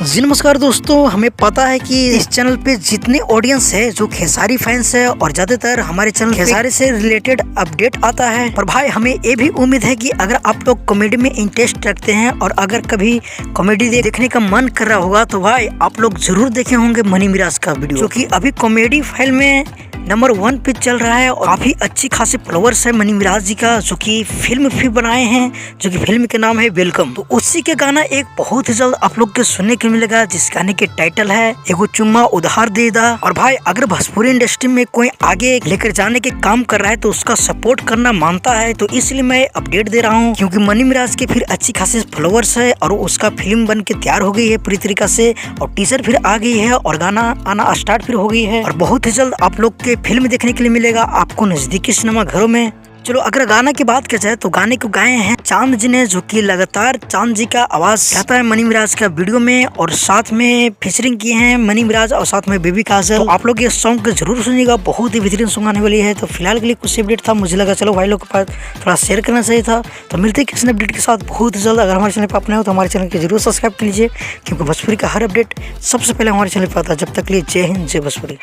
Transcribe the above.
जी नमस्कार दोस्तों, हमें पता है कि इस चैनल पे जितने ऑडियंस है जो खेसारी फैंस है और ज्यादातर हमारे चैनल खेसारी से रिलेटेड अपडेट आता है। पर भाई हमें ये भी उम्मीद है कि अगर आप लोग कॉमेडी में इंटरेस्ट रखते हैं और अगर कभी कॉमेडी देखने का मन कर रहा होगा तो भाई आप लोग जरूर देखे होंगे मनी मिराज का वीडियो, जो कि अभी कॉमेडी फाइल में नंबर 1 पे चल रहा है और काफी अच्छी खासी फॉलोअर्स है मनी मिराज जी का, जो कि फिल्म भी बनाए हैं, जो कि फिल्म के नाम है वेलकम। तो उसी के गाना एक बहुत ही जल्द आप लोग के सुनने को मिलेगा, जिस गाने के टाइटल है एगो चुम्मा उधार दे दा। और भाई अगर भोजपुरी इंडस्ट्री में कोई आगे लेकर जाने के काम कर रहा है तो उसका सपोर्ट करना मानता है, तो इसलिए मैं अपडेट दे रहा हूँ, क्योंकि मनी मिराज के फिर अच्छी खासी फॉलोअर्स है और उसका फिल्म बन के तैयार हो गई है पूरी तरीका से, और टीजर फिर आ गई है और गाना आना स्टार्ट फिर हो गई है, और बहुत ही जल्द आप लोग के फिल्म देखने के लिए मिलेगा आपको नजदीकी सिनेमा घरों में। चलो अगर गाना की बात की जाए तो गाने को गाए हैं चांद जी ने, जो कि लगातार चांद जी का आवाज आता है मनी मिराज का वीडियो में, और साथ में फीचरिंग किए हैं मनी मिराज और साथ में बेबी काजल। तो आप लोग ये सॉन्ग को जरूर सुनिएगा, बहुत ही बेहतरीन सॉन्ग आने वाली है। तो फिलहाल के लिए कुछ अपडेट था, मुझे लगा चलो भाई लोग के पास थोड़ा शेयर करना चाहिए था। तो मिलते हैं किसी अपडेट के साथ बहुत जल्द। अगर हमारे चैनल पर अपने हो तो हमारे चैनल को जरूर सब्सक्राइब कर लीजिए, क्योंकि भोजपुरी का हर अपडेट सबसे पहले हमारे चैनल पर आता है। जब तक लिए जय हिंद, जय भोजपुरी।